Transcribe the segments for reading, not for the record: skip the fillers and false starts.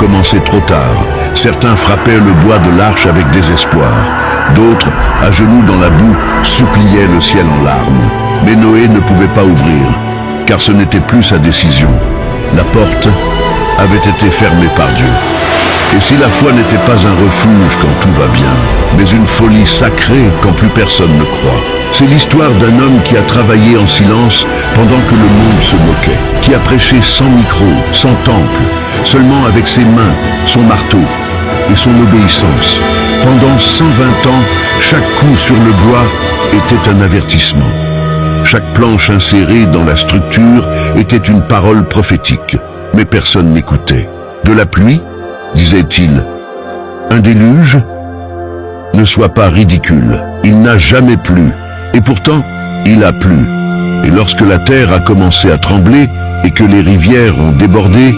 commençait trop tard. Certains frappaient le bois de l'arche avec désespoir. D'autres, à genoux dans la boue, suppliaient le ciel en larmes. Mais Noé ne pouvait pas ouvrir, car ce n'était plus sa décision. La porte avait été fermée par Dieu. Et si la foi n'était pas un refuge quand tout va bien, mais une folie sacrée quand plus personne ne croit. C'est l'histoire d'un homme qui a travaillé en silence pendant que le monde se moquait, qui a prêché sans micro, sans temple, seulement avec ses mains, son marteau et son obéissance. Pendant 120 ans, chaque coup sur le bois était un avertissement. Chaque planche insérée dans la structure était une parole prophétique, mais personne n'écoutait. De la pluie, disait-il, un déluge? Ne sois pas ridicule, il n'a jamais plu, et pourtant, il a plu. Et lorsque la terre a commencé à trembler et que les rivières ont débordé,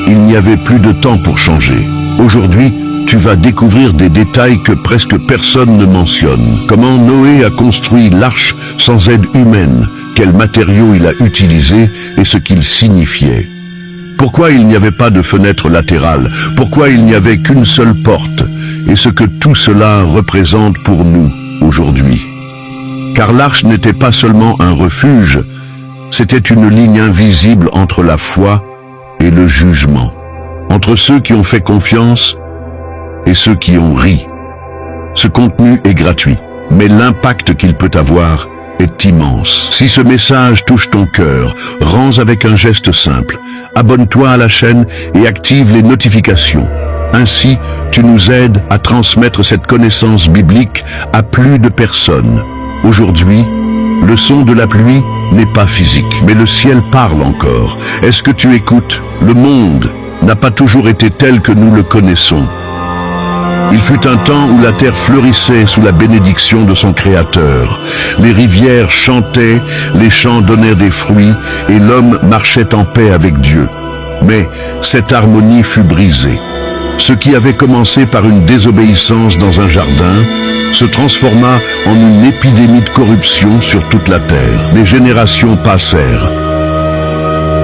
il n'y avait plus de temps pour changer. Aujourd'hui, tu vas découvrir des détails que presque personne ne mentionne. Comment Noé a construit l'arche sans aide humaine, quels matériaux il a utilisés et ce qu'il signifiait. Pourquoi il n'y avait pas de fenêtre latérale? Pourquoi il n'y avait qu'une seule porte? Et ce que tout cela représente pour nous aujourd'hui. Car l'arche n'était pas seulement un refuge, c'était une ligne invisible entre la foi et le jugement, entre ceux qui ont fait confiance et ceux qui ont ri. Ce contenu est gratuit, mais l'impact qu'il peut avoir est immense. Si ce message touche ton cœur, rends avec un geste simple. Abonne-toi à la chaîne et active les notifications. Ainsi, tu nous aides à transmettre cette connaissance biblique à plus de personnes. Aujourd'hui, le son de la pluie n'est pas physique, mais le ciel parle encore. Est-ce que tu écoutes? Le monde n'a pas toujours été tel que nous le connaissons. Il fut un temps où la terre fleurissait sous la bénédiction de son Créateur. Les rivières chantaient, les champs donnèrent des fruits, et l'homme marchait en paix avec Dieu. Mais cette harmonie fut brisée. Ce qui avait commencé par une désobéissance dans un jardin se transforma en une épidémie de corruption sur toute la terre. Les générations passèrent.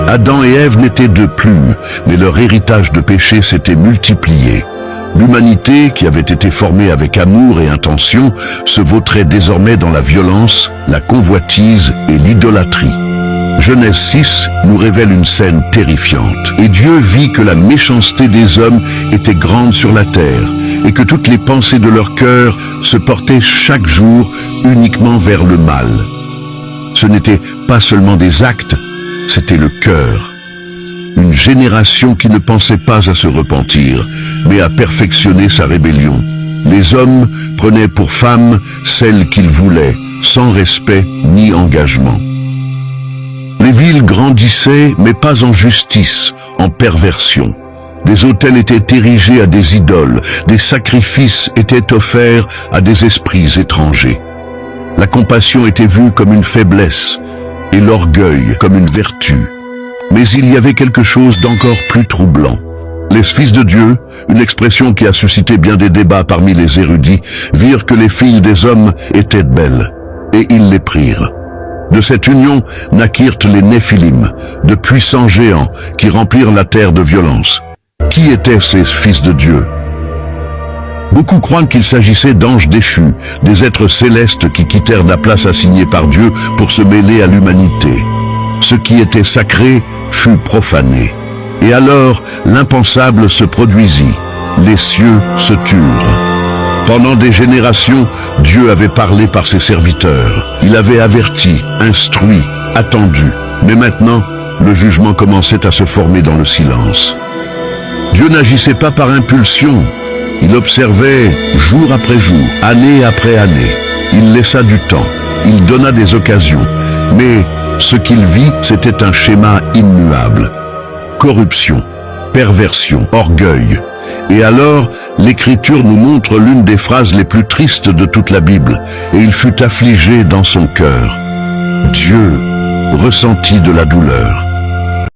Adam et Ève n'étaient deux plus, mais leur héritage de péché s'était multiplié. L'humanité, qui avait été formée avec amour et intention, se vautrait désormais dans la violence, la convoitise et l'idolâtrie. Genèse 6 nous révèle une scène terrifiante. Et Dieu vit que la méchanceté des hommes était grande sur la terre, et que toutes les pensées de leur cœur se portaient chaque jour uniquement vers le mal. Ce n'était pas seulement des actes, c'était le cœur. Une génération qui ne pensait pas à se repentir, mais à perfectionner sa rébellion. Les hommes prenaient pour femmes celles qu'ils voulaient, sans respect ni engagement. Les villes grandissaient, mais pas en justice, en perversion. Des autels étaient érigés à des idoles, des sacrifices étaient offerts à des esprits étrangers. La compassion était vue comme une faiblesse, et l'orgueil comme une vertu. Mais il y avait quelque chose d'encore plus troublant. Les fils de Dieu, une expression qui a suscité bien des débats parmi les érudits, virent que les filles des hommes étaient belles, et ils les prirent. De cette union naquirent les Néphilim, de puissants géants qui remplirent la terre de violence. Qui étaient ces fils de Dieu? Beaucoup croient qu'il s'agissait d'anges déchus, des êtres célestes qui quittèrent la place assignée par Dieu pour se mêler à l'humanité. Ce qui était sacré fut profané. Et alors, l'impensable se produisit. Les cieux se turent. Pendant des générations, Dieu avait parlé par ses serviteurs. Il avait averti, instruit, attendu. Mais maintenant, le jugement commençait à se former dans le silence. Dieu n'agissait pas par impulsion. Il observait jour après jour, année après année. Il laissa du temps. Il donna des occasions. Mais ce qu'il vit, c'était un schéma immuable. Corruption, perversion, orgueil. Et alors, l'Écriture nous montre l'une des phrases les plus tristes de toute la Bible. Et il fut affligé dans son cœur. Dieu ressentit de la douleur.